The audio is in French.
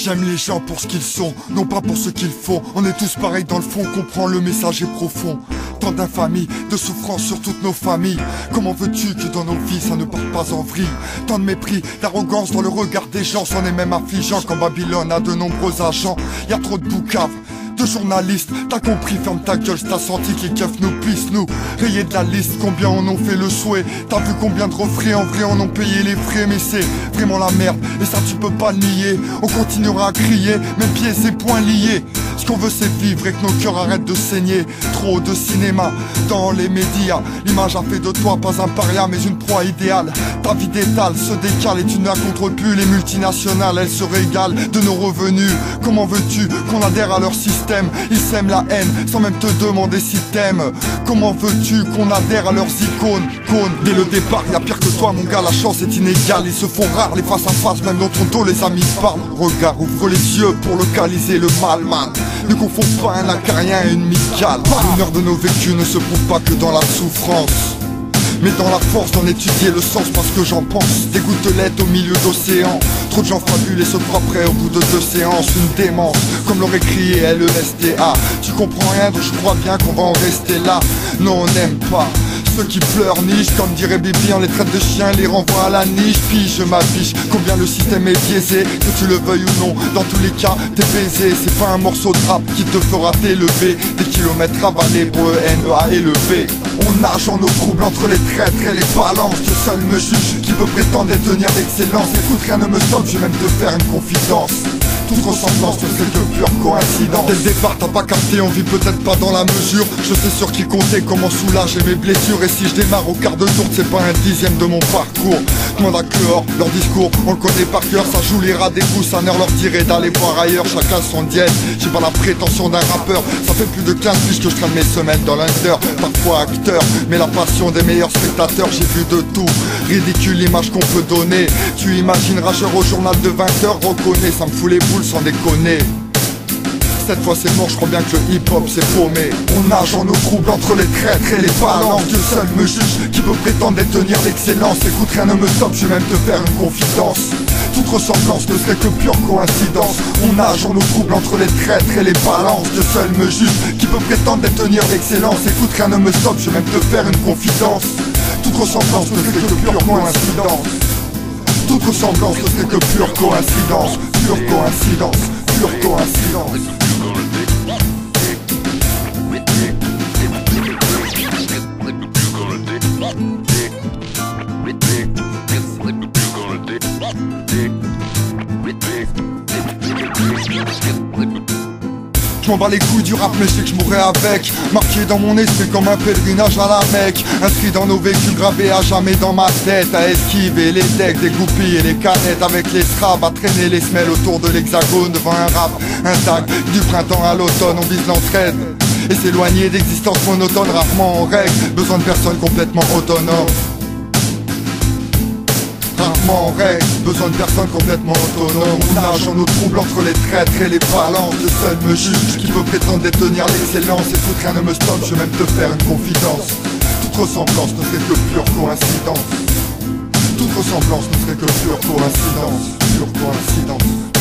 J'aime les gens pour ce qu'ils sont, non pas pour ce qu'ils font. On est tous pareils dans le fond, comprends, le message est profond. Tant d'infamie, de souffrance sur toutes nos familles. Comment veux-tu que dans nos vies ça ne parte pas en vrille? Tant de mépris, d'arrogance dans le regard des gens. C'en est même affligeant quand Babylone a de nombreux agents. Y a trop de boucaves, de journalistes, t'as compris, ferme ta gueule, t'as senti que les keufs nous puissent nous rayer de la liste. Combien en ont fait le souhait? T'as vu combien de refrains en vrai en ont payé les frais? Mais c'est vraiment la merde, et ça tu peux pas le nier. On continuera à crier, même pieds et poings liés. Ce qu'on veut c'est vivre et que nos cœurs arrêtent de saigner. Trop de cinéma dans les médias. L'image a fait de toi pas un paria mais une proie idéale. Ta vie d'étale se décale et tu ne la contrôles plus. Les multinationales elles se régalent de nos revenus. Comment veux-tu qu'on adhère à leur système? Ils sèment la haine sans même te demander si t'aimes. Comment veux-tu qu'on adhère à leurs icônes? Dès le départ y'a pire que toi mon gars, la chance est inégale. Ils se font rares les face à face, même dans ton dos les amis parlent. Regarde, ouvre les yeux pour localiser le mal, man. Ne confonds pas un acarien et une micale. L'honneur de nos vécus ne se prouve pas que dans la souffrance, mais dans la force d'en étudier le sens, parce que j'en pense. Des gouttes de lait au milieu d'océan. Trop de gens fabulent et se croient prêts au bout de 2 séances. Une démence, comme l'aurait crié LESTA. Tu comprends rien donc je crois bien qu'on va en rester là. Non on n'aime pas ceux qui pleurent niche, comme dirait Bibi, on les traite de chiens, les renvoie à la niche. Pige ma biche, combien le système est biaisé, que tu le veuilles ou non, dans tous les cas t'es baisé. C'est pas un morceau de rap qui te fera t'élever des kilomètres avalés pour ENEA élevé. On nage en eau trouble entre les traîtres et les balances. Dieu seul me juge, qui peut prétendre détenir l'excellence. Écoute, rien ne me stoppe, je vais même te faire une confidence. Toute ressemblance ne serait que pure coïncidence. Dès le départ t'as pas capté, on vit peut-être pas dans la mesure. Je sais sur qui compter, comment soulager mes blessures. Et si je démarre au quart de tour, c'est pas un dixième de mon parcours. Demande à Chlore, leur discours, on le connaît par cœur. Ça joue les rats des coups, sa mère leur dirait d'aller voir ailleurs. Chacun son diète, j'ai pas la prétention d'un rappeur. Ça fait plus de 15 piges que je traîne mes semaines dans l'under. Parfois acteur, mais la passion des meilleurs spectateurs. J'ai vu de tout, ridicule l'image qu'on peut donner. Tu imagines rageur au journal de 20h, reconnais, ça me fout les boules sans déconner. Cette fois c'est mort, je crois bien que le hip-hop s'est paumé. On nage en eau trouble entre les traîtres et les balances. Dieu seul me juge, qui peut prétendre détenir l'excellence. Écoute, rien ne me stoppe, je vais même te faire une confidence. Toute ressemblance ne serait que pure coïncidence. On nage en eau trouble entre les traîtres et les balances. Dieu seul me juge, qui peut prétendre détenir l'excellence. Écoute, rien ne me stoppe, je vais même te faire une confidence. Toute ressemblance ne serait que pure coïncidence. Toute ressemblance ne serait que pure coïncidence. Pure coïncidence, pure coïncidence. Je m'en bats les couilles du rap mais je sais que je mourrai avec. Marqué dans mon esprit comme un pèlerinage à la Mecque. Inscrit dans nos véhicules, gravé à jamais dans ma tête. À esquiver les decks, des goupilles et les canettes. Avec les straps, à traîner les semelles autour de l'hexagone. Devant un rap intact, du printemps à l'automne on vise l'entraide. Et s'éloigner d'existence monotone, rarement en règle. Besoin de personnes complètement autonomes. Rarement en règle, besoin de personnes complètement autonomes. On nage en eau trouble entre les traîtres et les balances. Dieu seul me juge, qui peut prétendre détenir l'excellence. Écoute, rien ne me stoppe, je vais même te faire une confidence. Toute ressemblance ne serait que pure coïncidence. Toute ressemblance ne serait que pure coïncidence. Pure coïncidence.